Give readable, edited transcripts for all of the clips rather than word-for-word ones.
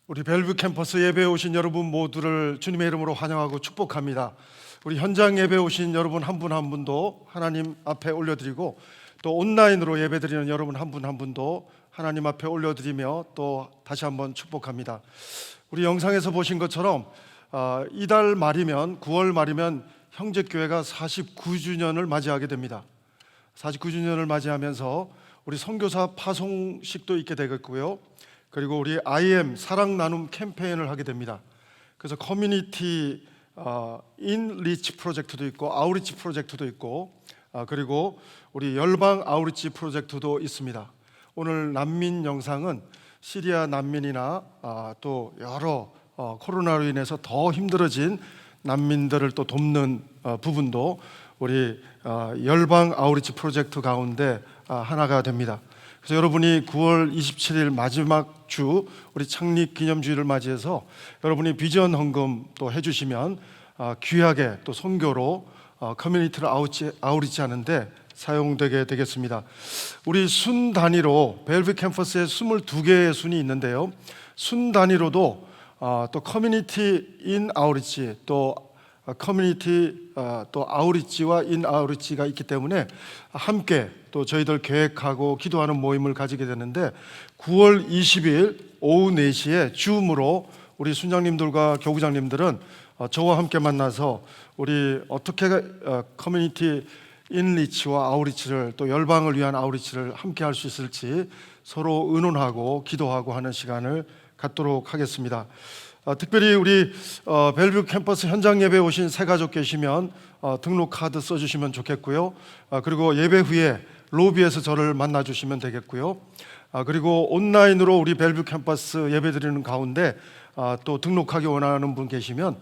우리 벨뷰 캠퍼스 예배에 오신 여러분 모두를 주님의 이름으로 환영하고 축복합니다. 우리 현장 예배에 오신 여러분 한 분 한 분도 하나님 앞에 올려드리고, 또 온라인으로 예배드리는 여러분 한 분 한 분도 하나님 앞에 올려드리며 또 다시 한번 축복합니다. 우리 영상에서 보신 것처럼 이달 말이면 9월 말이면 형제교회가 49주년을 맞이하게 됩니다. 49주년을 맞이하면서 우리 선교사 파송식도 있게 되겠고요. 그리고 우리 IM 사랑 나눔 캠페인을 하게 됩니다. 그래서 커뮤니티 인 리치 프로젝트도 있고 아우리치 프로젝트도 있고 그리고 우리 열방 아우리치 프로젝트도 있습니다. 오늘 난민 영상은 시리아 난민이나 또 여러 코로나로 인해서 더 힘들어진 난민들을 또 돕는 부분도 우리 열방 아우리치 프로젝트 가운데 하나가 됩니다. 그래서 여러분이 9월 27일 마지막 주 우리 창립 기념주일을 맞이해서 여러분이 비전 헌금 또 해주시면 귀하게 또 선교로 커뮤니티를 아우리치 하는데 사용되게 되겠습니다. 우리 순 단위로 벨뷰 캠퍼스에 22개의 순이 있는데요. 순 단위로도 또 커뮤니티 인 아우리치 또 커뮤니티 또 아우리치와 인 아우리치가 있기 때문에 함께 또 저희들 계획하고 기도하는 모임을 가지게 되는데 9월 20일 오후 4시에 줌으로 우리 순장님들과 교구장님들은 저와 함께 만나서 우리 어떻게 커뮤니티 인리치와 아우리치를 또 열방을 위한 아우리치를 함께 할 수 있을지 서로 의논하고 기도하고 하는 시간을 갖도록 하겠습니다. 특별히 우리 벨뷰 캠퍼스 현장 예배에 오신 새 가족 계시면 등록 카드 써주시면 좋겠고요. 그리고 예배 후에 로비에서 저를 만나주시면 되겠고요. 그리고 온라인으로 우리 벨뷰 캠퍼스 예배 드리는 가운데 또 등록하기 원하는 분 계시면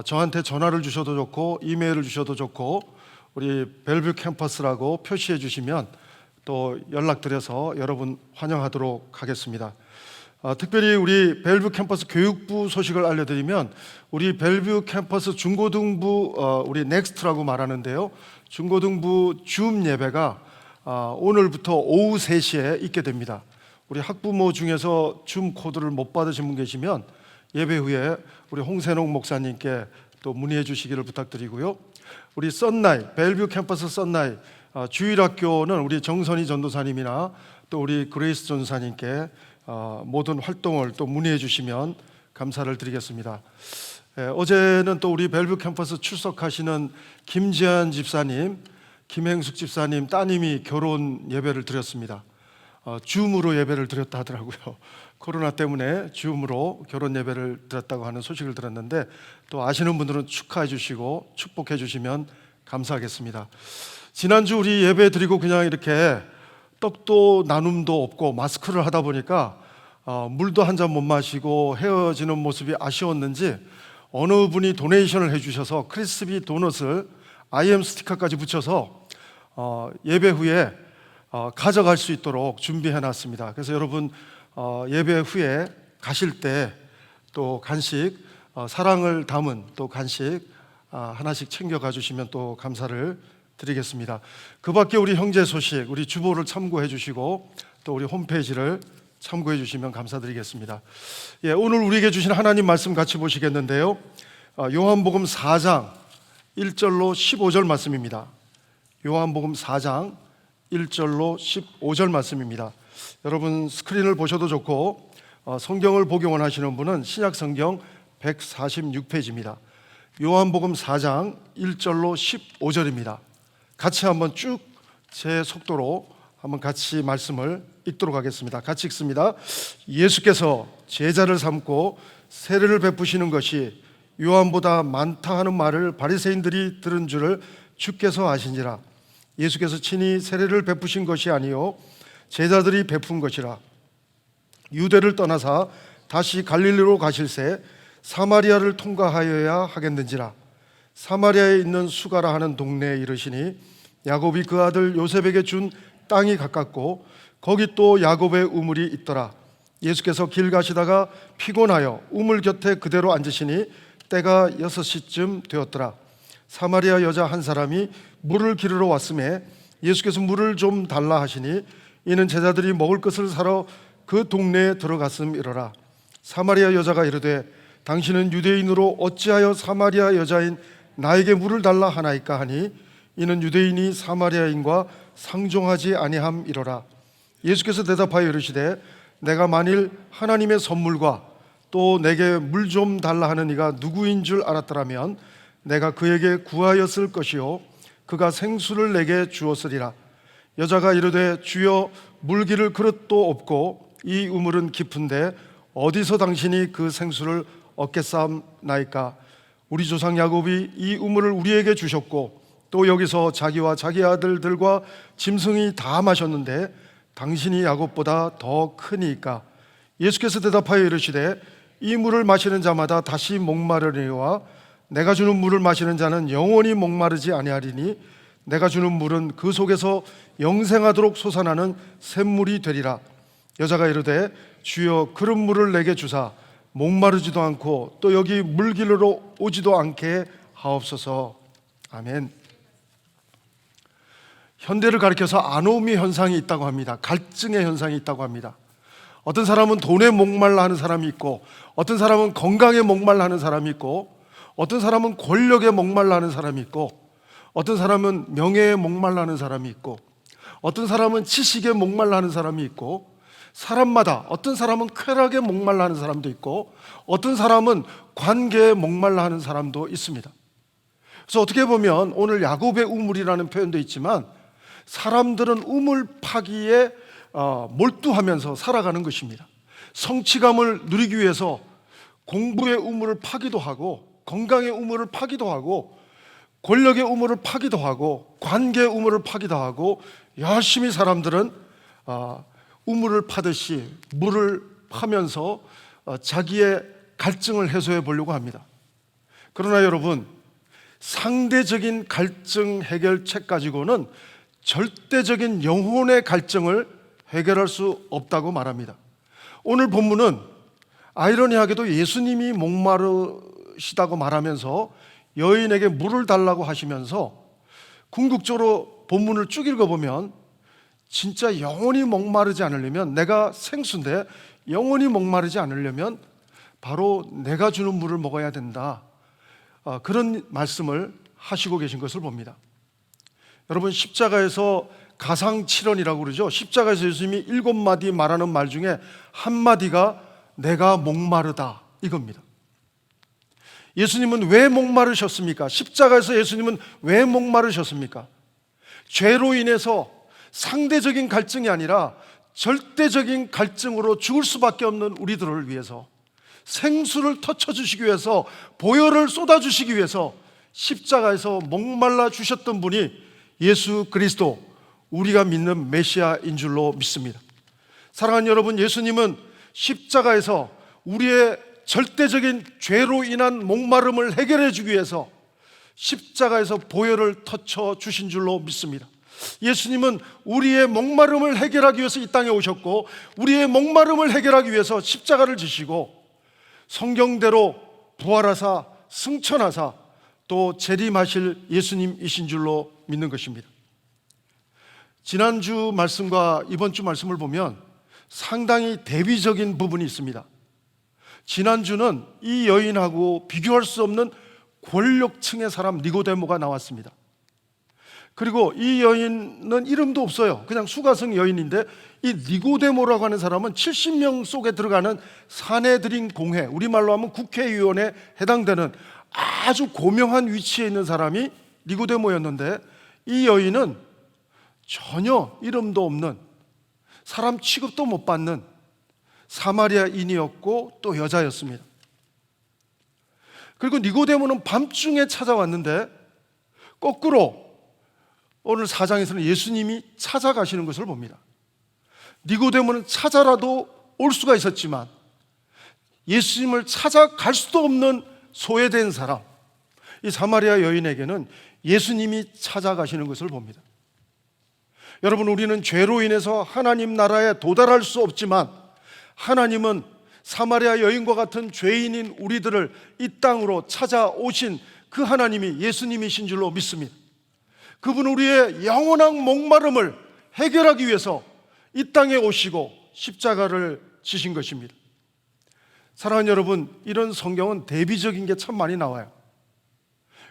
저한테 전화를 주셔도 좋고 이메일을 주셔도 좋고 우리 벨뷰 캠퍼스라고 표시해 주시면 또 연락드려서 여러분 환영하도록 하겠습니다. 특별히 우리 벨뷰 캠퍼스 교육부 소식을 알려드리면 우리 벨뷰 캠퍼스 중고등부 우리 넥스트라고 말하는데요. 중고등부 줌 예배가 오늘부터 오후 3시에 있게 됩니다. 우리 학부모 중에서 줌 코드를 못 받으신 분 계시면 예배 후에 우리 홍세농 목사님께 또 문의해 주시기를 부탁드리고요. 우리 썬나잇, 벨뷰 캠퍼스 썬나잇 주일학교는 우리 정선희 전도사님이나 또 우리 그레이스 전도사님께 모든 활동을 또 문의해 주시면 감사를 드리겠습니다. 어제는 또 우리 벨뷰 캠퍼스 출석하시는 김지한 집사님, 김행숙 집사님 따님이 결혼 예배를 드렸습니다. 줌으로 예배를 드렸다 하더라고요. 코로나 때문에 줌으로 결혼 예배를 드렸다고 하는 소식을 들었는데 또 아시는 분들은 축하해 주시고 축복해 주시면 감사하겠습니다. 지난주 우리 예배 드리고 그냥 이렇게 떡도 나눔도 없고 마스크를 하다 보니까 물도 한 잔 못 마시고 헤어지는 모습이 아쉬웠는지 어느 분이 도네이션을 해주셔서 크리스피 도넛을 IM 스티커까지 붙여서 예배 후에 가져갈 수 있도록 준비해 놨습니다. 그래서 여러분 예배 후에 가실 때 또 간식 사랑을 담은 또 간식 하나씩 챙겨 가주시면 또 감사를 드리겠습니다. 그 밖에 우리 형제 소식 우리 주보를 참고해 주시고 또 우리 홈페이지를 참고해 주시면 감사드리겠습니다. 오늘 우리에게 주신 하나님 말씀 같이 보시겠는데요. 요한복음 4장 1절로 15절 말씀입니다. 요한복음 4장 1절로 15절 말씀입니다. 여러분 스크린을 보셔도 좋고 성경을 보기 원하시는 분은 신약성경 146페이지입니다. 요한복음 4장 1절로 15절입니다. 같이 한번 쭉 제 속도로 한번 같이 말씀을 읽도록 하겠습니다. 같이 읽습니다. 예수께서 제자를 삼고 세례를 베푸시는 것이 요한보다 많다 하는 말을 바리새인들이 들은 줄을 주께서 아시니라. 예수께서 친히 세례를 베푸신 것이 아니요 제자들이 베푼 것이라. 유대를 떠나사 다시 갈릴리로 가실새 사마리아를 통과하여야 하겠는지라. 사마리아에 있는 수가라 하는 동네에 이르시니 야곱이 그 아들 요셉에게 준 땅이 가깝고 거기 또 야곱의 우물이 있더라. 예수께서 길 가시다가 피곤하여 우물 곁에 그대로 앉으시니 때가 6시쯤 되었더라. 사마리아 여자 한 사람이 물을 기르러 왔음에 예수께서 물을 좀 달라 하시니 이는 제자들이 먹을 것을 사러 그 동네에 들어갔음이러라. 사마리아 여자가 이르되 당신은 유대인으로 어찌하여 사마리아 여자인 나에게 물을 달라 하나이까 하니 이는 유대인이 사마리아인과 상종하지 아니함이로라. 예수께서 대답하여 이르시되 내가 만일 하나님의 선물과 또 내게 물 좀 달라 하는 이가 누구인 줄 알았더라면 내가 그에게 구하였을 것이요 그가 생수를 내게 주었으리라. 여자가 이르되 주여 물기를 그릇도 없고 이 우물은 깊은데 어디서 당신이 그 생수를 얻겠사옵나이까. 우리 조상 야곱이 이 우물을 우리에게 주셨고 또 여기서 자기와 자기 아들들과 짐승이 다 마셨는데 당신이 야곱보다 더 크니까. 예수께서 대답하여 이르시되 이 물을 마시는 자마다 다시 목마르리와 내가 주는 물을 마시는 자는 영원히 목마르지 아니하리니 내가 주는 물은 그 속에서 영생하도록 솟아나는 샘물이 되리라. 여자가 이르되 주여 그런 물을 내게 주사 목마르지도 않고 또 여기 물길로 오지도 않게 하옵소서. 아멘. 현대를 가리켜서 아노미 현상이 있다고 합니다. 갈증의 현상이 있다고 합니다. 어떤 사람은 돈에 목말라 하는 사람이 있고, 어떤 사람은 건강에 목말라 하는 사람이 있고, 어떤 사람은 권력에 목말라 하는 사람이 있고, 어떤 사람은 명예에 목말라 하는 사람이 있고, 어떤 사람은 지식에 목말라 하는 사람이 있고, 사람마다 어떤 사람은 쾌락에 목말라 하는 사람도 있고, 어떤 사람은 관계에 목말라 하는 사람도 있습니다. 그래서 어떻게 보면 오늘 야곱의 우물이라는 표현도 있지만 사람들은 우물 파기에 몰두하면서 살아가는 것입니다. 성취감을 누리기 위해서 공부의 우물을 파기도 하고, 건강의 우물을 파기도 하고, 권력의 우물을 파기도 하고, 관계의 우물을 파기도 하고, 열심히 사람들은 우물을 파듯이 물을 파면서 자기의 갈증을 해소해 보려고 합니다. 그러나 여러분, 상대적인 갈증 해결책 가지고는 절대적인 영혼의 갈증을 해결할 수 없다고 말합니다. 오늘 본문은 아이러니하게도 예수님이 목마르시다고 말하면서 여인에게 물을 달라고 하시면서 궁극적으로 본문을 쭉 읽어보면 진짜 영원히 목마르지 않으려면, 내가 생수인데 영원히 목마르지 않으려면 바로 내가 주는 물을 먹어야 된다, 그런 말씀을 하시고 계신 것을 봅니다. 여러분, 십자가에서 가상칠언이라고 그러죠. 십자가에서 예수님이 7마디 말하는 말 중에 한 마디가 내가 목마르다, 이겁니다. 예수님은 왜 목마르셨습니까? 십자가에서 예수님은 왜 목마르셨습니까? 죄로 인해서 상대적인 갈증이 아니라 절대적인 갈증으로 죽을 수밖에 없는 우리들을 위해서, 생수를 터쳐주시기 위해서, 보혈을 쏟아주시기 위해서 십자가에서 목말라 주셨던 분이 예수 그리스도, 우리가 믿는 메시아인 줄로 믿습니다. 사랑하는 여러분, 예수님은 십자가에서 우리의 절대적인 죄로 인한 목마름을 해결해 주기 위해서 십자가에서 보혈을 터쳐 주신 줄로 믿습니다. 예수님은 우리의 목마름을 해결하기 위해서 이 땅에 오셨고, 우리의 목마름을 해결하기 위해서 십자가를 지시고 성경대로 부활하사 승천하사 또 재림하실 예수님이신 줄로 믿는 것입니다. 지난주 말씀과 이번 주 말씀을 보면 상당히 대비적인 부분이 있습니다. 지난주는 이 여인하고 비교할 수 없는 권력층의 사람 니고데모가 나왔습니다. 그리고 이 여인은 이름도 없어요. 그냥 수가성 여인인데, 이 니고데모라고 하는 사람은 70명 속에 들어가는 사내들인 공회, 우리말로 하면 국회의원에 해당되는 아주 고명한 위치에 있는 사람이 니고데모였는데, 이 여인은 전혀 이름도 없는, 사람 취급도 못 받는 사마리아인이었고 또 여자였습니다. 그리고 니고데모는 밤중에 찾아왔는데 거꾸로 오늘 4장에서는 예수님이 찾아가시는 것을 봅니다. 니고데모는 찾아라도 올 수가 있었지만 예수님을 찾아갈 수도 없는 소외된 사람, 이 사마리아 여인에게는 예수님이 찾아가시는 것을 봅니다. 여러분, 우리는 죄로 인해서 하나님 나라에 도달할 수 없지만 하나님은 사마리아 여인과 같은 죄인인 우리들을 이 땅으로 찾아오신 그 하나님이 예수님이신 줄로 믿습니다. 그분은 우리의 영원한 목마름을 해결하기 위해서 이 땅에 오시고 십자가를 지신 것입니다. 사랑하는 여러분, 이런 성경은 대비적인 게 참 많이 나와요.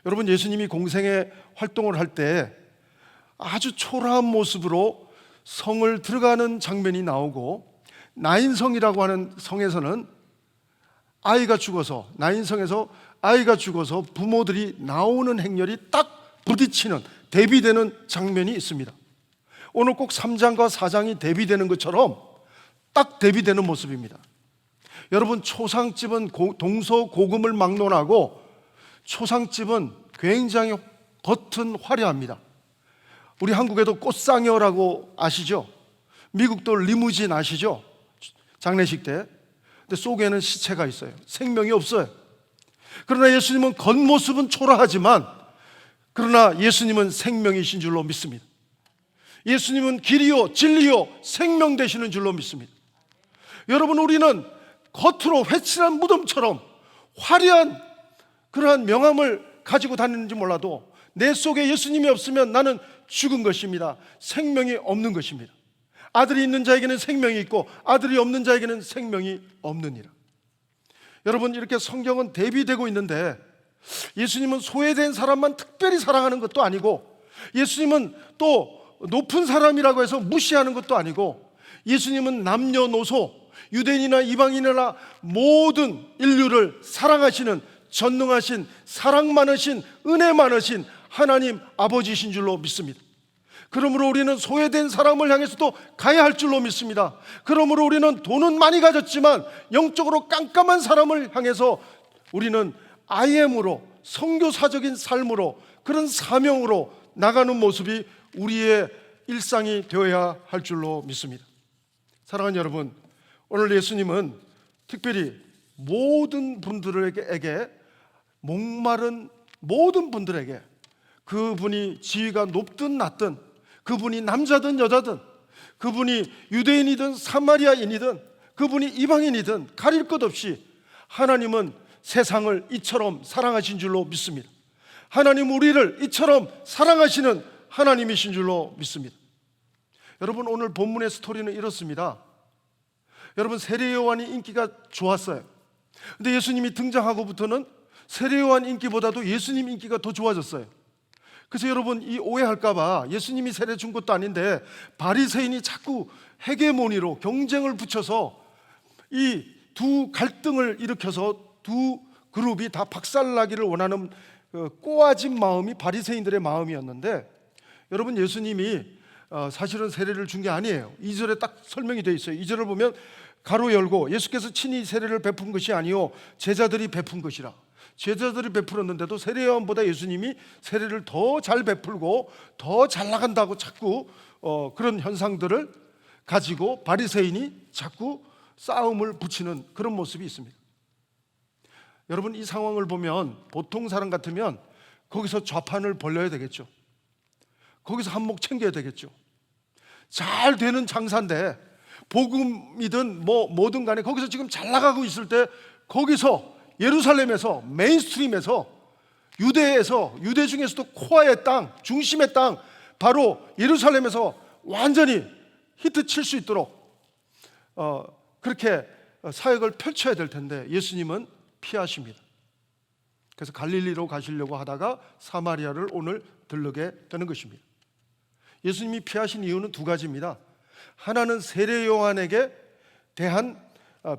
여러분, 예수님이 공생애 활동을 할 때 아주 초라한 모습으로 성을 들어가는 장면이 나오고, 나인성이라고 하는 성에서는 아이가 죽어서, 나인성에서 아이가 죽어서 부모들이 나오는 행렬이 딱 부딪히는, 대비되는 장면이 있습니다. 오늘 꼭 3장과 4장이 대비되는 것처럼 딱 대비되는 모습입니다. 여러분, 초상집은 동서고금을 막론하고, 초상집은 굉장히 겉은 화려합니다. 우리 한국에도 꽃상여라고 아시죠? 미국도 리무진 아시죠? 장례식 때. 근데 속에는 시체가 있어요. 생명이 없어요. 그러나 예수님은 겉모습은 초라하지만, 그러나 예수님은 생명이신 줄로 믿습니다. 예수님은 길이요 진리요 생명 되시는 줄로 믿습니다. 여러분, 우리는 겉으로 회칠한 무덤처럼 화려한 그러한 명함을 가지고 다니는지 몰라도 내 속에 예수님이 없으면 나는 죽은 것입니다. 생명이 없는 것입니다. 아들이 있는 자에게는 생명이 있고 아들이 없는 자에게는 생명이 없느니라. 여러분, 이렇게 성경은 대비되고 있는데, 예수님은 소외된 사람만 특별히 사랑하는 것도 아니고, 예수님은 또 높은 사람이라고 해서 무시하는 것도 아니고, 예수님은 남녀노소, 유대인이나 이방인이나 모든 인류를 사랑하시는 전능하신, 사랑 많으신, 은혜 많으신 하나님 아버지이신 줄로 믿습니다. 그러므로 우리는 소외된 사람을 향해서도 가야 할 줄로 믿습니다. 그러므로 우리는 돈은 많이 가졌지만 영적으로 깜깜한 사람을 향해서 우리는 IM으로, 선교사적인 삶으로, 그런 사명으로 나가는 모습이 우리의 일상이 되어야 할 줄로 믿습니다. 사랑하는 여러분, 오늘 예수님은 특별히 모든 분들에게, 목마른 모든 분들에게, 그분이 지위가 높든 낮든, 그분이 남자든 여자든, 그분이 유대인이든 사마리아인이든, 그분이 이방인이든 가릴 것 없이 하나님은 세상을 이처럼 사랑하신 줄로 믿습니다. 하나님 우리를 이처럼 사랑하시는 하나님이신 줄로 믿습니다. 여러분, 오늘 본문의 스토리는 이렇습니다. 여러분, 세례 요한이 인기가 좋았어요. 근데 예수님이 등장하고부터는 세례 요한 인기보다도 예수님 인기가 더 좋아졌어요. 그래서 여러분, 이 오해할까봐 예수님이 세례 준 것도 아닌데 바리새인이 자꾸 헤게모니로 경쟁을 붙여서 이 두 갈등을 일으켜서 두 그룹이 다 박살나기를 원하는 꼬아진 마음이 바리새인들의 마음이었는데, 여러분, 예수님이 사실은 세례를 준 게 아니에요. 2절에 딱 설명이 되어 있어요. 2절을 보면 가로 열고, 예수께서 친히 세례를 베푼 것이 아니요 제자들이 베푼 것이라. 제자들이 베풀었는데도 세례 요한보다 예수님이 세례를 더 잘 베풀고 더 잘 나간다고 자꾸 그런 현상들을 가지고 바리새인이 자꾸 싸움을 붙이는 그런 모습이 있습니다. 여러분, 이 상황을 보면 보통 사람 같으면 거기서 좌판을 벌려야 되겠죠. 거기서 한몫 챙겨야 되겠죠. 잘 되는 장사인데, 복음이든 뭐든 간에 거기서 지금 잘 나가고 있을 때, 거기서 예루살렘에서, 메인스트림에서, 유대에서, 유대 중에서도 코아의 땅, 중심의 땅, 바로 예루살렘에서 완전히 히트 칠 수 있도록 그렇게 사역을 펼쳐야 될 텐데 예수님은 피하십니다. 그래서 갈릴리로 가시려고 하다가 사마리아를 오늘 들르게 되는 것입니다. 예수님이 피하신 이유는 두 가지입니다. 하나는 세례 요한에게 대한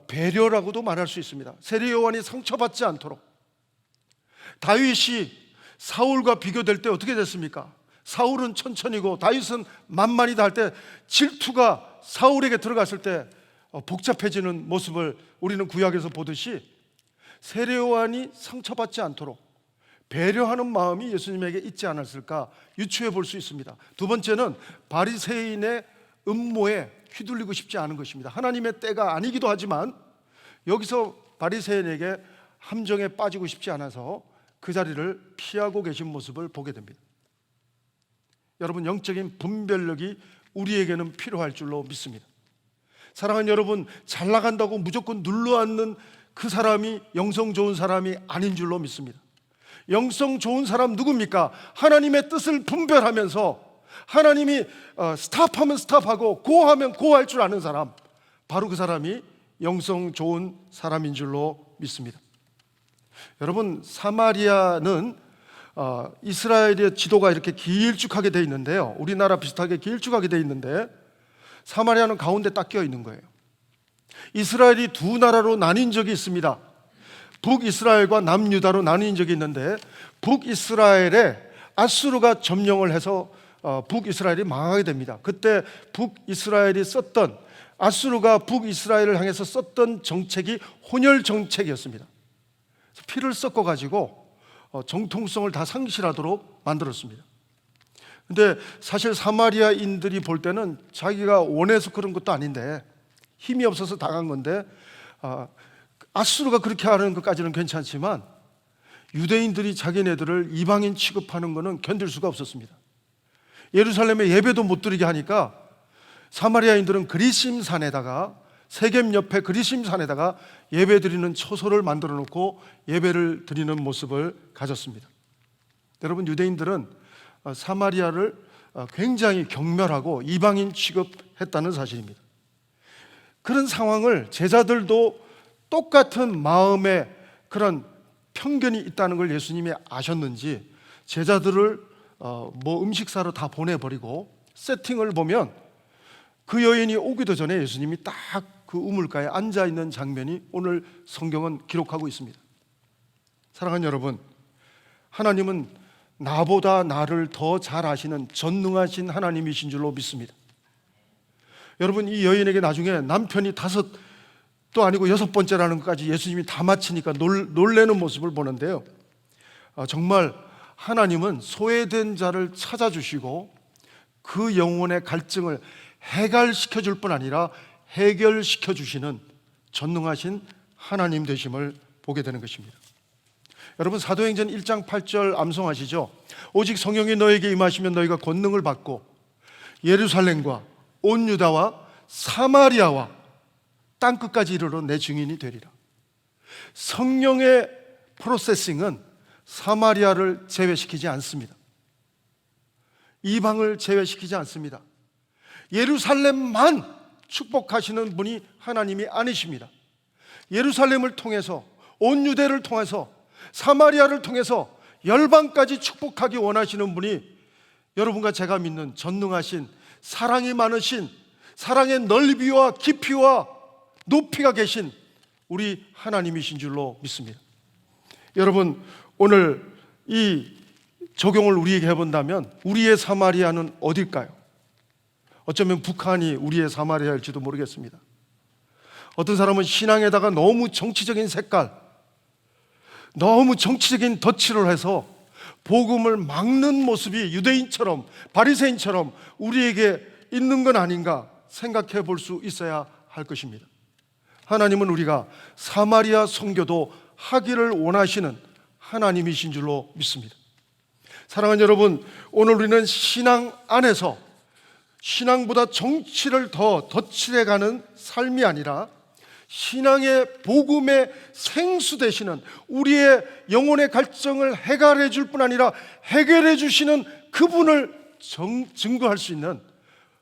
배려라고도 말할 수 있습니다. 세례 요한이 상처받지 않도록. 다윗이 사울과 비교될 때 어떻게 됐습니까? 사울은 천천히고 다윗은 만만이다 할 때 질투가 사울에게 들어갔을 때 복잡해지는 모습을 우리는 구약에서 보듯이 세례 요한이 상처받지 않도록 배려하는 마음이 예수님에게 있지 않았을까 유추해 볼 수 있습니다. 두 번째는 바리새인의 음모에 휘둘리고 싶지 않은 것입니다. 하나님의 때가 아니기도 하지만 여기서 바리새인에게 함정에 빠지고 싶지 않아서 그 자리를 피하고 계신 모습을 보게 됩니다. 여러분, 영적인 분별력이 우리에게는 필요할 줄로 믿습니다. 사랑하는 여러분, 잘 나간다고 무조건 눌러앉는 그 사람이 영성 좋은 사람이 아닌 줄로 믿습니다. 영성 좋은 사람 누굽니까? 하나님의 뜻을 분별하면서 하나님이 스탑하면 스탑하고 고하면 고할 줄 아는 사람, 바로 그 사람이 영성 좋은 사람인 줄로 믿습니다. 여러분, 사마리아는 이스라엘의 지도가 이렇게 길쭉하게 돼 있는데요, 우리나라 비슷하게 길쭉하게 돼 있는데 사마리아는 가운데 딱 끼어 있는 거예요. 이스라엘이 두 나라로 나뉜 적이 있습니다. 북이스라엘과 남유다로 나뉜 적이 있는데 북이스라엘에 아수르가 점령을 해서 북이스라엘이 망하게 됩니다. 그때 북이스라엘이 썼던, 아수르가 북이스라엘을 향해서 썼던 정책이 혼혈 정책이었습니다. 피를 섞어가지고 정통성을 다 상실하도록 만들었습니다. 근데 사실 사마리아인들이 볼 때는 자기가 원해서 그런 것도 아닌데 힘이 없어서 당한 건데, 아수르가 그렇게 하는 것까지는 괜찮지만 유대인들이 자기네들을 이방인 취급하는 것은 견딜 수가 없었습니다. 예루살렘에 예배도 못 드리게 하니까 사마리아인들은 그리심산에다가, 세겜 옆에 그리심산에다가 예배 드리는 처소를 만들어 놓고 예배를 드리는 모습을 가졌습니다. 여러분, 유대인들은 사마리아를 굉장히 경멸하고 이방인 취급했다는 사실입니다. 그런 상황을 제자들도 똑같은 마음의 그런 편견이 있다는 걸 예수님이 아셨는지 제자들을 음식 사러 다 보내버리고 세팅을 보면 그 여인이 오기도 전에 예수님이 딱 그 우물가에 앉아있는 장면이 오늘 성경은 기록하고 있습니다. 사랑하는 여러분, 하나님은 나보다 나를 더 잘 아시는 전능하신 하나님이신 줄로 믿습니다. 여러분, 이 여인에게 나중에 남편이 5도 아니고 6번째라는 것까지 예수님이 다 마치니까 놀래는 모습을 보는데요, 정말 하나님은 소외된 자를 찾아주시고 그 영혼의 갈증을 해갈시켜 줄 뿐 아니라 해결시켜 주시는 전능하신 하나님 되심을 보게 되는 것입니다. 여러분, 사도행전 1장 8절 암송하시죠? 오직 성령이 너에게 임하시면 너희가 권능을 받고 예루살렘과 온 유다와 사마리아와 땅끝까지 이르러 내 증인이 되리라. 성령의 프로세싱은 사마리아를 제외시키지 않습니다. 이방을 제외시키지 않습니다. 예루살렘만 축복하시는 분이 하나님이 아니십니다. 예루살렘을 통해서, 온 유대를 통해서, 사마리아를 통해서 열방까지 축복하기 원하시는 분이 여러분과 제가 믿는 전능하신, 사랑이 많으신, 사랑의 넓이와 깊이와 높이가 계신 우리 하나님이신 줄로 믿습니다. 여러분, 오늘 이 적용을 우리에게 해본다면 우리의 사마리아는 어딜까요? 어쩌면 북한이 우리의 사마리아일지도 모르겠습니다. 어떤 사람은 신앙에다가 너무 정치적인 색깔, 너무 정치적인 덧칠을 해서 복음을 막는 모습이 유대인처럼, 바리새인처럼 우리에게 있는 건 아닌가 생각해 볼 수 있어야 할 것입니다. 하나님은 우리가 사마리아 선교도 하기를 원하시는 하나님이신 줄로 믿습니다. 사랑하는 여러분, 오늘 우리는 신앙 안에서 신앙보다 정치를 더 덧칠해가는 삶이 아니라 신앙의 복음의 생수 되시는, 우리의 영혼의 갈증을 해결해 줄 뿐 아니라 해결해 주시는 그분을 증거할 수 있는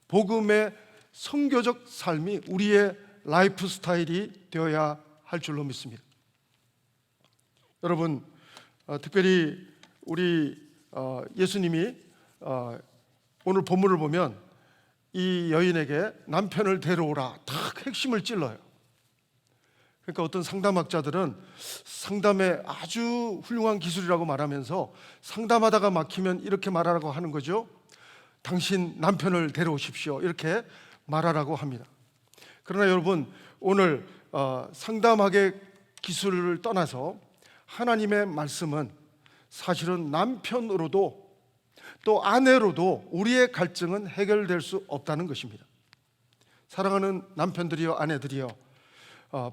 복음의 선교적 삶이 우리의 라이프 스타일이 되어야 할 줄로 믿습니다. 여러분, 특별히 우리 예수님이 오늘 본문을 보면 이 여인에게 남편을 데려오라 딱 핵심을 찔러요. 그러니까 어떤 상담학자들은 상담의 아주 훌륭한 기술이라고 말하면서 상담하다가 막히면 이렇게 말하라고 하는 거죠. 당신 남편을 데려오십시오, 이렇게 말하라고 합니다. 그러나 여러분, 오늘 상담학의 기술을 떠나서 하나님의 말씀은 사실은 남편으로도 또 아내로도 우리의 갈증은 해결될 수 없다는 것입니다. 사랑하는 남편들이여, 아내들이여,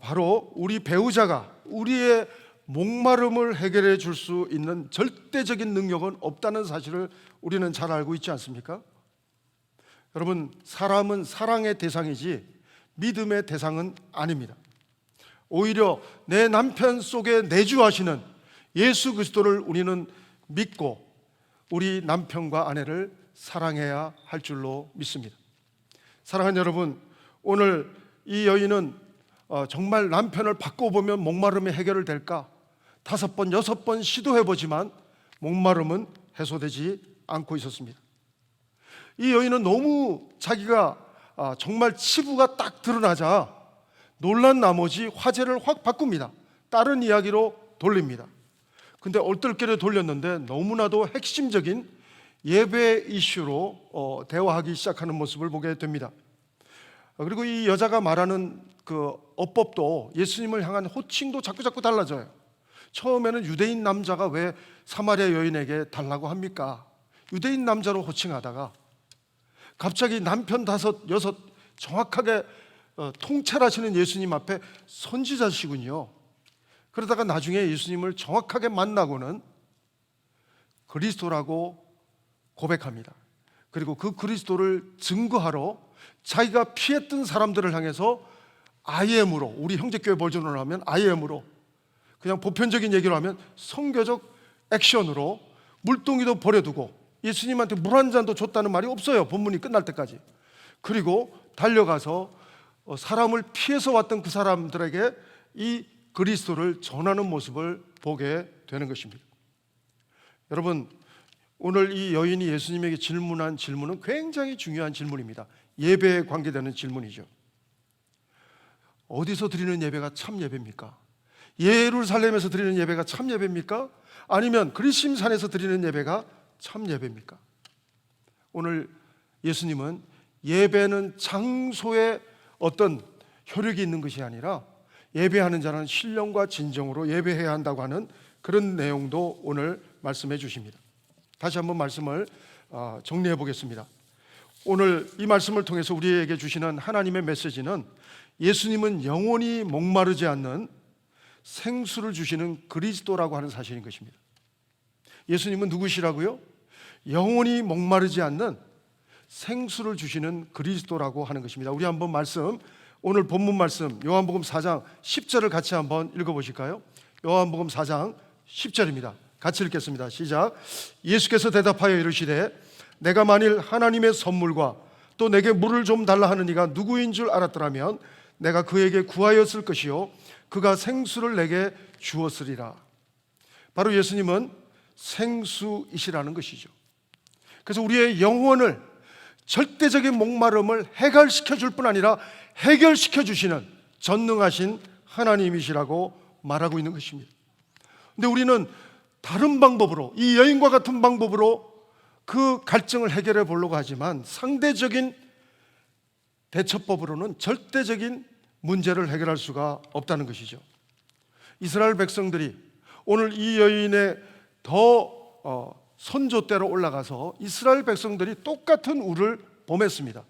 바로 우리 배우자가 우리의 목마름을 해결해 줄 수 있는 절대적인 능력은 없다는 사실을 우리는 잘 알고 있지 않습니까? 여러분, 사람은 사랑의 대상이지 믿음의 대상은 아닙니다. 오히려 내 남편 속에 내주하시는 예수 그리스도를 우리는 믿고 우리 남편과 아내를 사랑해야 할 줄로 믿습니다. 사랑하는 여러분, 오늘 이 여인은 정말 남편을 바꿔보면 목마름이 해결될까? 5번, 6번 시도해보지만 목마름은 해소되지 않고 있었습니다. 이 여인은 너무 자기가 정말 치부가 딱 드러나자 놀란 나머지 화제를 확 바꿉니다. 다른 이야기로 돌립니다. 근데 얼떨결에 돌렸는데 너무나도 핵심적인 예배 이슈로 대화하기 시작하는 모습을 보게 됩니다. 그리고 이 여자가 말하는 그 어법도 예수님을 향한 호칭도 자꾸 달라져요. 처음에는 유대인 남자가 왜 사마리아 여인에게 달라고 합니까? 유대인 남자로 호칭하다가 갑자기 남편 5, 6 정확하게 통찰하시는 예수님 앞에 선지자시군요. 그러다가 나중에 예수님을 정확하게 만나고는 그리스도라고 고백합니다. 그리고 그 그리스도를 증거하러 자기가 피했던 사람들을 향해서 IM으로, 우리 형제교회 버전으로 하면 IM으로, 그냥 보편적인 얘기로 하면 선교적 액션으로 물동이도 버려두고 예수님한테 물 한 잔도 줬다는 말이 없어요. 본문이 끝날 때까지. 그리고 달려가서 사람을 피해서 왔던 그 사람들에게 이 그리스도를 전하는 모습을 보게 되는 것입니다. 여러분, 오늘 이 여인이 예수님에게 질문한 질문은 굉장히 중요한 질문입니다. 예배에 관계되는 질문이죠. 어디서 드리는 예배가 참 예배입니까? 예루살렘에서 드리는 예배가 참 예배입니까? 아니면 그리심산에서 드리는 예배가 참 예배입니까? 오늘 예수님은 예배는 장소에 어떤 효력이 있는 것이 아니라 예배하는 자는 신령과 진정으로 예배해야 한다고 하는 그런 내용도 오늘 말씀해 주십니다. 다시 한번 말씀을 정리해 보겠습니다. 오늘 이 말씀을 통해서 우리에게 주시는 하나님의 메시지는 예수님은 영원히 목마르지 않는 생수를 주시는 그리스도라고 하는 사실인 것입니다. 예수님은 누구시라고요? 영원히 목마르지 않는 생수를 주시는 그리스도라고 하는 것입니다. 우리 한번 오늘 본문 말씀 요한복음 4장 10절을 같이 한번 읽어보실까요? 요한복음 4장 10절입니다. 같이 읽겠습니다. 시작. 예수께서 대답하여 이르시되 내가 만일 하나님의 선물과 또 내게 물을 좀 달라 하는 이가 누구인 줄 알았더라면 내가 그에게 구하였을 것이요 그가 생수를 내게 주었으리라. 바로 예수님은 생수이시라는 것이죠. 그래서 우리의 영혼을 절대적인 목마름을 해결시켜 줄 뿐 아니라 해결시켜 주시는 전능하신 하나님이시라고 말하고 있는 것입니다. 근데 우리는 다른 방법으로, 이 여인과 같은 방법으로 그 갈증을 해결해 보려고 하지만 상대적인 대처법으로는 절대적인 문제를 해결할 수가 없다는 것이죠. 이스라엘 백성들이 오늘 이 여인의 더 선조대로 올라가서 이스라엘 백성들이 똑같은 우를 범했습니다.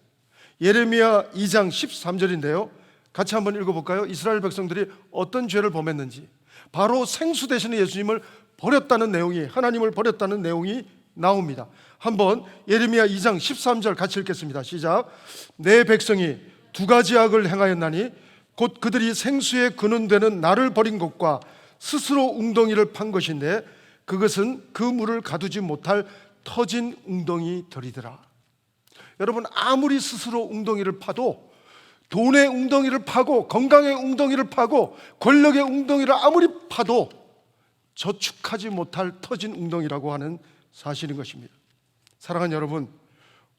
예레미야 2장 13절인데요. 같이 한번 읽어볼까요? 이스라엘 백성들이 어떤 죄를 범했는지, 바로 생수 되시는 예수님을 버렸다는 내용이, 하나님을 버렸다는 내용이 나옵니다. 한번 예레미야 2장 13절 같이 읽겠습니다. 시작. 내 백성이 2가지 악을 행하였나니 곧 그들이 생수의 근원되는 나를 버린 것과 스스로 웅덩이를 판 것인데 그것은 그 물을 가두지 못할 터진 웅덩이들이더라. 여러분, 아무리 스스로 웅덩이를 파도, 돈의 웅덩이를 파고 건강의 웅덩이를 파고 권력의 웅덩이를 아무리 파도 저축하지 못할 터진 웅덩이라고 하는 사실인 것입니다. 사랑하는 여러분,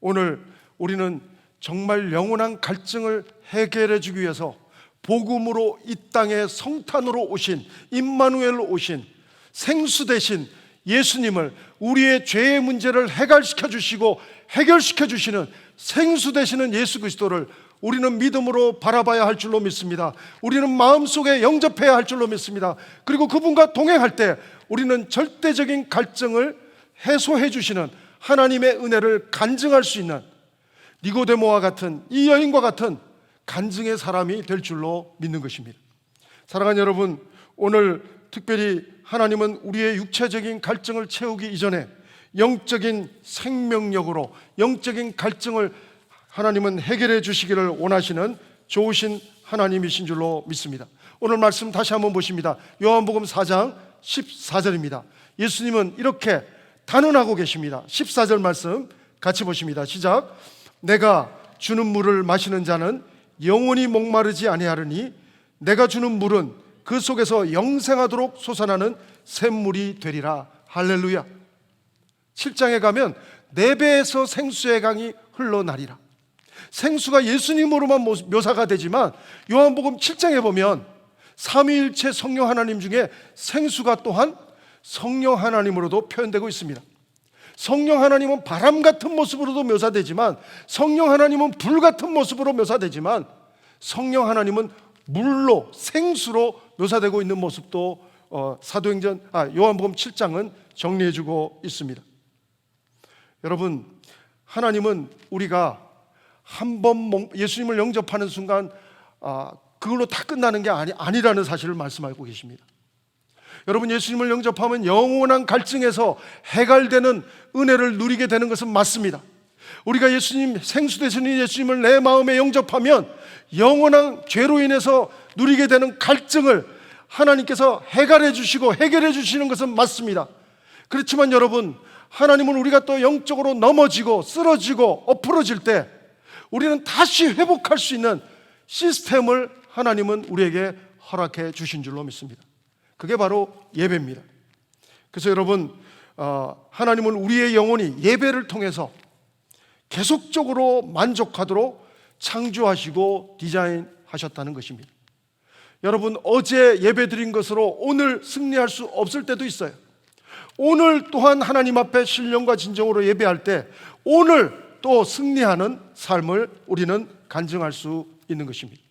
오늘 우리는 정말 영원한 갈증을 해결해 주기 위해서 복음으로 이 땅에 성탄으로 오신, 임마누엘로 오신 생수 되신 예수님을, 우리의 죄의 문제를 해결시켜 주시고 해결시켜 주시는 생수 되시는 예수 그리스도를 우리는 믿음으로 바라봐야 할 줄로 믿습니다. 우리는 마음속에 영접해야 할 줄로 믿습니다. 그리고 그분과 동행할 때 우리는 절대적인 갈증을 해소해 주시는 하나님의 은혜를 간증할 수 있는 니고데모와 같은, 이 여인과 같은 간증의 사람이 될 줄로 믿는 것입니다. 사랑하는 여러분, 오늘 특별히 하나님은 우리의 육체적인 갈증을 채우기 이전에 영적인 생명력으로 영적인 갈증을 하나님은 해결해 주시기를 원하시는 좋으신 하나님이신 줄로 믿습니다. 오늘 말씀 다시 한번 보십니다. 요한복음 4장 14절입니다. 예수님은 이렇게 단언하고 계십니다. 14절 말씀 같이 보십니다. 시작. 내가 주는 물을 마시는 자는 영원히 목마르지 아니하리니 내가 주는 물은 그 속에서 영생하도록 솟아나는 샘물이 되리라. 할렐루야. 7장에 가면 4배에서 생수의 강이 흘러나리라. 생수가 예수님으로만 묘사가 되지만 요한복음 7장에 보면 삼위일체 성령 하나님 중에 생수가 또한 성령 하나님으로도 표현되고 있습니다. 성령 하나님은 바람 같은 모습으로도 묘사되지만, 성령 하나님은 불 같은 모습으로 묘사되지만, 성령 하나님은 물로, 생수로 묘사되고 있는 모습도 요한복음 7장은 정리해주고 있습니다. 여러분, 하나님은 우리가 한번 예수님을 영접하는 순간 그걸로 다 끝나는 게 아니라는 사실을 말씀하고 계십니다. 여러분, 예수님을 영접하면 영원한 갈증에서 해갈되는 은혜를 누리게 되는 것은 맞습니다. 우리가 예수님, 생수 되신 예수님을 내 마음에 영접하면 영원한 죄로 인해서 누리게 되는 갈증을 하나님께서 해결해 주시고 해결해 주시는 것은 맞습니다. 그렇지만 여러분, 하나님은 우리가 또 영적으로 넘어지고 쓰러지고 엎어질 때 우리는 다시 회복할 수 있는 시스템을 하나님은 우리에게 허락해 주신 줄로 믿습니다. 그게 바로 예배입니다. 그래서 여러분, 하나님은 우리의 영혼이 예배를 통해서 계속적으로 만족하도록 창조하시고 디자인하셨다는 것입니다. 여러분, 어제 예배드린 것으로 오늘 승리할 수 없을 때도 있어요. 오늘 또한 하나님 앞에 신령과 진정으로 예배할 때 오늘 또 승리하는 삶을 우리는 간증할 수 있는 것입니다.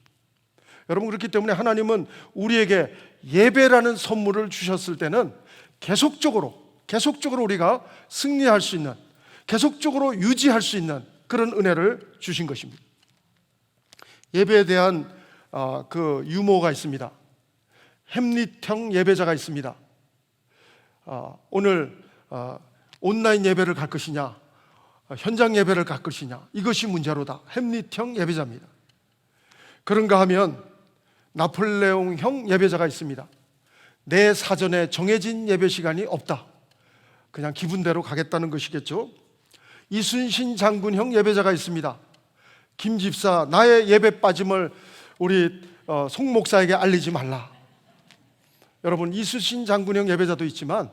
여러분, 그렇기 때문에 하나님은 우리에게 예배라는 선물을 주셨을 때는 계속적으로 우리가 승리할 수 있는, 계속적으로 유지할 수 있는 그런 은혜를 주신 것입니다. 예배에 대한 그 유머가 있습니다. 햄릿형 예배자가 있습니다. 오늘 온라인 예배를 갈 것이냐, 현장 예배를 갈 것이냐, 이것이 문제로다. 햄릿형 예배자입니다. 그런가 하면 나폴레옹형 예배자가 있습니다. 내 사전에 정해진 예배 시간이 없다. 그냥 기분대로 가겠다는 것이겠죠. 이순신 장군형 예배자가 있습니다. 김 집사, 나의 예배 빠짐을 우리 송 목사에게 알리지 말라. 여러분, 이순신 장군형 예배자도 있지만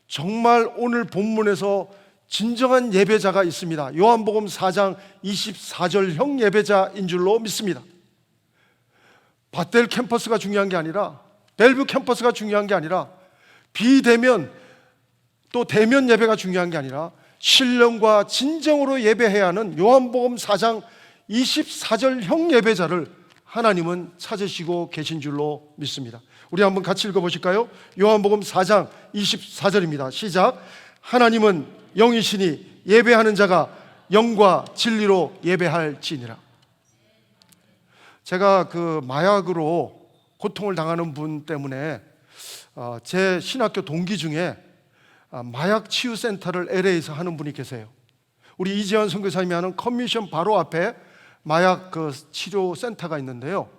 정말 오늘 본문에서 진정한 예배자가 있습니다. 요한복음 4장 24절형 예배자인 줄로 믿습니다. 밧델 캠퍼스가 중요한 게 아니라, 벨뷰 캠퍼스가 중요한 게 아니라, 비대면 또 대면 예배가 중요한 게 아니라 신령과 진정으로 예배해야 하는 요한복음 4장 24절형 예배자를 하나님은 찾으시고 계신 줄로 믿습니다. 우리 한번 같이 읽어보실까요? 요한복음 4장 24절입니다. 시작. 하나님은 영이시니 예배하는 자가 영과 진리로 예배할지니라. 제가 그 마약으로 고통을 당하는 분 때문에 제 신학교 동기 중에 마약 치유 센터를 LA에서 하는 분이 계세요. 우리 이재현 선교사님이 하는 컨미션 바로 앞에 마약 그 치료 센터가 있는데요.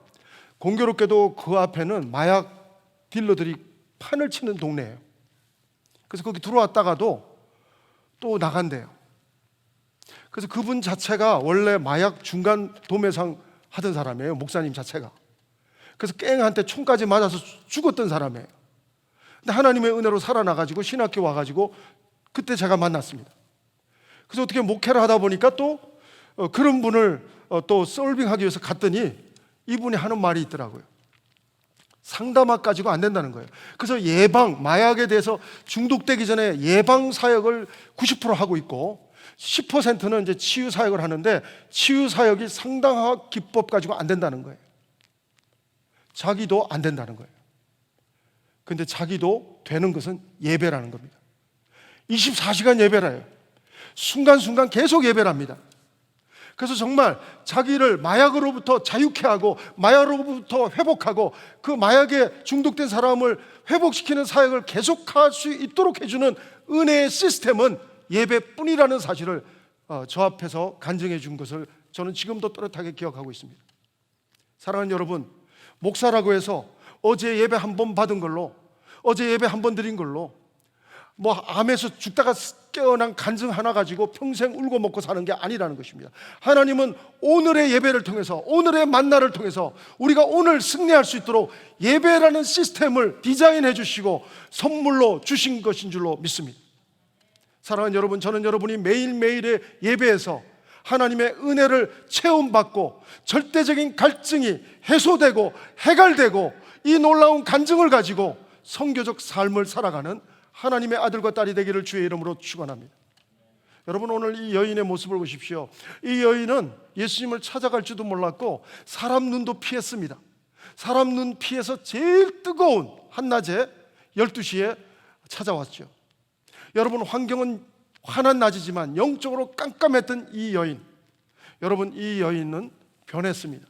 공교롭게도 그 앞에는 마약 딜러들이 판을 치는 동네예요. 그래서 거기 들어왔다가도 또 나간대요. 그래서 그분 자체가 원래 마약 중간 도매상 하던 사람이에요. 목사님 자체가. 그래서 깽한테 총까지 맞아서 죽었던 사람이에요. 근데 하나님의 은혜로 살아나가지고 신학교 와가지고 그때 제가 만났습니다. 그래서 어떻게 목회를 하다 보니까 또 그런 분을 또 솔빙하기 위해서 갔더니 이분이 하는 말이 있더라고요. 상담학 가지고 안 된다는 거예요. 그래서 마약에 대해서 중독되기 전에 예방 사역을 90% 하고 있고 10%는 이제 치유 사역을 하는데 치유 사역이 상담학 기법 가지고 안 된다는 거예요. 자기도 안 된다는 거예요. 근데 자기도 되는 것은 예배라는 겁니다. 24시간 예배라요. 순간순간 계속 예배랍니다. 그래서 정말 자기를 마약으로부터 자유케 하고 마약으로부터 회복하고 그 마약에 중독된 사람을 회복시키는 사역을 계속할 수 있도록 해주는 은혜의 시스템은 예배뿐이라는 사실을 저 앞에서 간증해 준 것을 저는 지금도 또렷하게 기억하고 있습니다. 사랑하는 여러분, 목사라고 해서 어제 예배 한 번 받은 걸로, 어제 예배 한 번 드린 걸로 뭐 암에서 죽다가 깨어난 간증 하나 가지고 평생 울고 먹고 사는 게 아니라는 것입니다. 하나님은 오늘의 예배를 통해서, 오늘의 만나를 통해서 우리가 오늘 승리할 수 있도록 예배라는 시스템을 디자인해 주시고 선물로 주신 것인 줄로 믿습니다. 사랑하는 여러분, 저는 여러분이 매일매일의 예배에서 하나님의 은혜를 체험받고 절대적인 갈증이 해소되고 해결되고 이 놀라운 간증을 가지고 선교적 삶을 살아가는 하나님의 아들과 딸이 되기를 주의 이름으로 축원합니다. 여러분, 오늘 이 여인의 모습을 보십시오. 이 여인은 예수님을 찾아갈지도 몰랐고 사람 눈도 피했습니다. 사람 눈 피해서 제일 뜨거운 한낮에 12시에 찾아왔죠. 여러분, 환경은 환한 낮이지만 영적으로 깜깜했던 이 여인, 여러분, 이 여인은 변했습니다.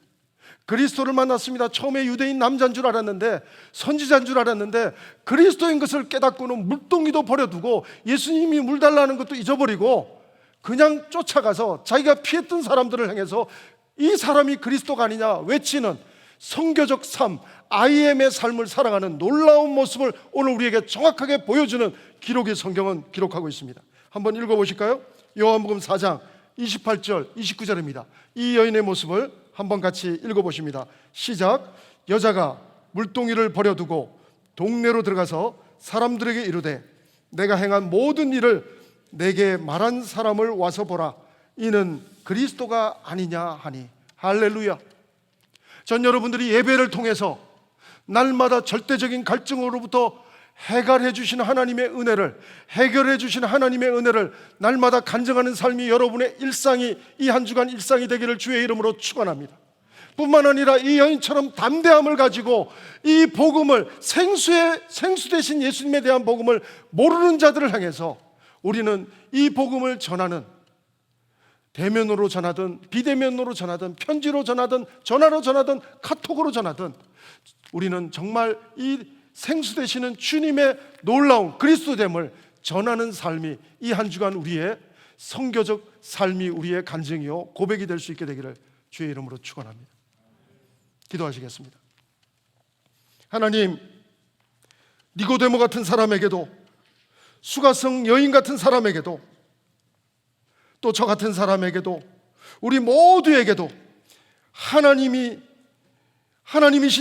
그리스도를 만났습니다. 처음에 유대인 남자인 줄 알았는데, 선지자인 줄 알았는데, 그리스도인 것을 깨닫고는 물동이도 버려두고 예수님이 물 달라는 것도 잊어버리고 그냥 쫓아가서 자기가 피했던 사람들을 향해서 이 사람이 그리스도가 아니냐 외치는 선교적 삶, IM의 삶을 살아가는 놀라운 모습을 오늘 우리에게 정확하게 보여주는 기록의 성경은 기록하고 있습니다. 한번 읽어보실까요? 요한복음 4장 28절 29절입니다 이 여인의 모습을 한번 같이 읽어보십니다. 시작. 여자가 물동이를 버려두고 동네로 들어가서 사람들에게 이르되 내가 행한 모든 일을 내게 말한 사람을 와서 보라. 이는 그리스도가 아니냐 하니. 할렐루야. 전 여러분들이 예배를 통해서 날마다 절대적인 갈증으로부터 해결해 주시는 하나님의 은혜를, 해결해 주시는 하나님의 은혜를 날마다 간증하는 삶이 여러분의 일상이, 이 한 주간 일상이 되기를 주의 이름으로 축원합니다. 뿐만 아니라 이 여인처럼 담대함을 가지고 이 복음을, 생수 되신 예수님에 대한 복음을 모르는 자들을 향해서 우리는 이 복음을 전하는, 대면으로 전하든 비대면으로 전하든 편지로 전하든 전화로 전하든 카톡으로 전하든 우리는 정말 이 생수 되시는 주님의 놀라운 그리스도됨을 전하는 삶이 이 한 주간 우리의 선교적 삶이 우리의 간증이요 고백이 될 수 있게 되기를 주의 이름으로 축원합니다. 기도하시겠습니다. 하나님, 니고데모 같은 사람에게도, 수가성 여인 같은 사람에게도, 또 저 같은 사람에게도, 우리 모두에게도 하나님이신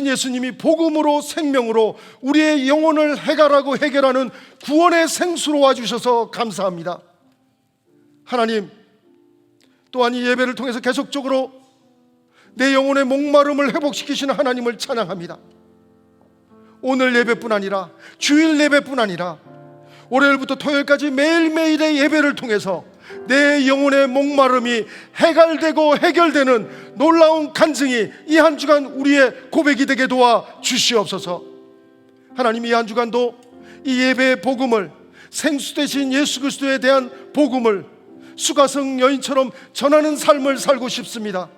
예수님이 복음으로, 생명으로 우리의 영혼을 해결하고 해결하는 구원의 생수로 와주셔서 감사합니다. 하나님, 또한 이 예배를 통해서 계속적으로 내 영혼의 목마름을 회복시키시는 하나님을 찬양합니다. 오늘 예배뿐 아니라 주일 예배뿐 아니라 월요일부터 토요일까지 매일매일의 예배를 통해서 내 영혼의 목마름이 해결되고 해결되는 놀라운 간증이 이 한 주간 우리의 고백이 되게 도와 주시옵소서. 하나님, 이 한 주간도 이 예배의 복음을, 생수 되신 예수 그리스도에 대한 복음을 수가성 여인처럼 전하는 삶을 살고 싶습니다.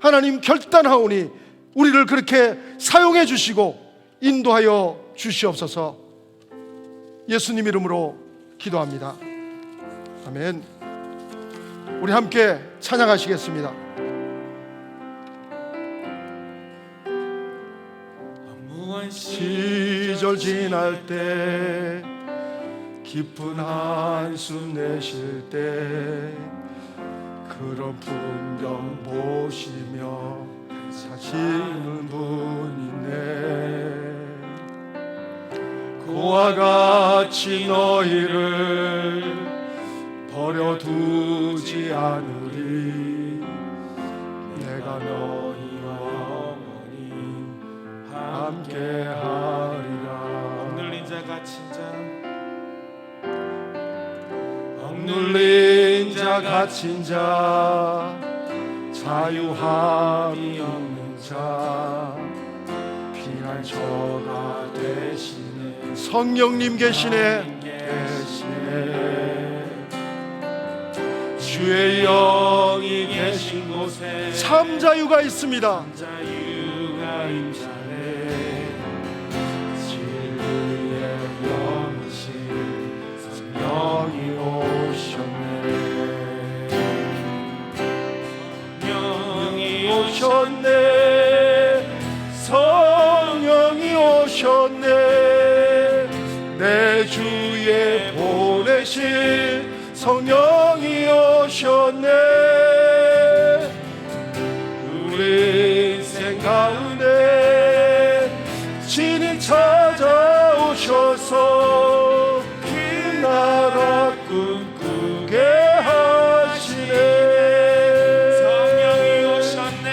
하나님, 결단하오니 우리를 그렇게 사용해 주시고 인도하여 주시옵소서. 예수님 이름으로 기도합니다. 아멘. 우리 함께 찬양하시겠습니다. 시절 지날 때, 깊은 한숨 내쉴 때, 그런 풍경 보시며 사시는 분 있네. 그와 같이 너희를 버려두지 않으리. 내가 너희와 영원히 함께하리라. 억눌린 자 갇힌 자, 억눌린 자 갇힌 자, 자유함이 없는 자, 피난처가 되시네. 성령님 계시네. 주의 영이 계신 곳에 참 자유가 있습니다. 자유가 임자네. 진리의 영이신 성령이 오셨네. 성령이 오셨네. 성령이 오셨네. 내 주의 오셨네. 우리 인생 가운데 친히 찾아오셔서 그 나라 꿈꾸게 하시네. 성령이 오셨네.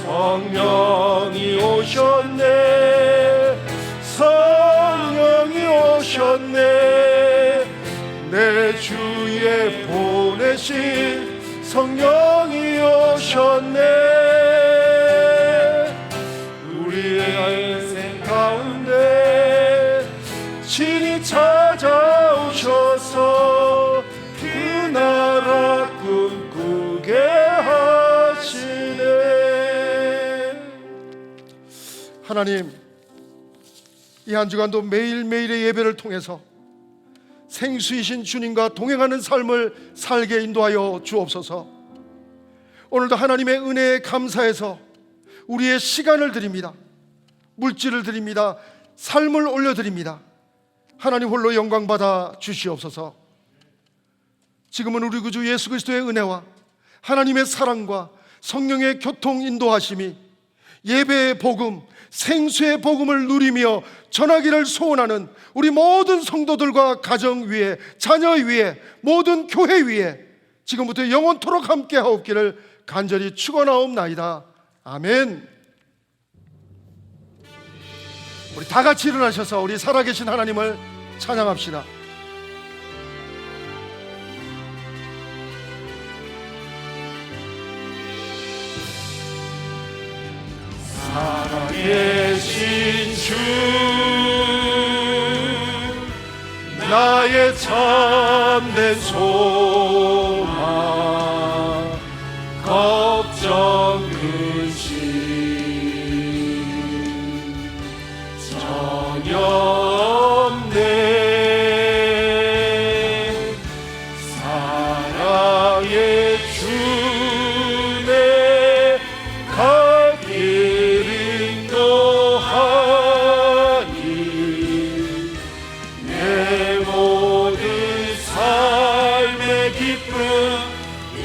성령이 오셨네. 성령이 오셨네. 내 주에 보내신 성령이 오셨네. 우리의 인생 가운데 친히 찾아오셔서 그 나라 꿈꾸게 하시네. 하나님, 이 한 주간도 매일매일의 예배를 통해서 생수이신 주님과 동행하는 삶을 살게 인도하여 주옵소서. 오늘도 하나님의 은혜에 감사해서 우리의 시간을 드립니다. 물질을 드립니다. 삶을 올려드립니다. 하나님 홀로 영광받아 주시옵소서. 지금은 우리 구주 예수 그리스도의 은혜와 하나님의 사랑과 성령의 교통 인도하심이 예배의 복음, 생수의 복음을 누리며 전하기를 소원하는 우리 모든 성도들과 가정 위에, 자녀 위에, 모든 교회 위에 지금부터 영원토록 함께 하옵기를 간절히 축원하옵나이다. 아멘. 우리 다 같이 일어나셔서 우리 살아계신 하나님을 찬양합시다. 살아계신 주, 나의 참된 소망, 걱정 근심 전혀 없네. 사랑의 주내 갈 길 인도하니 내 모든 삶의 기쁨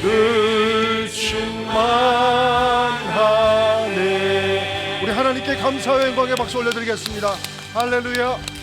늘 충만하네. 우리 하나님께 감사와 영광의 박수 올려드리겠습니다. 할렐루야.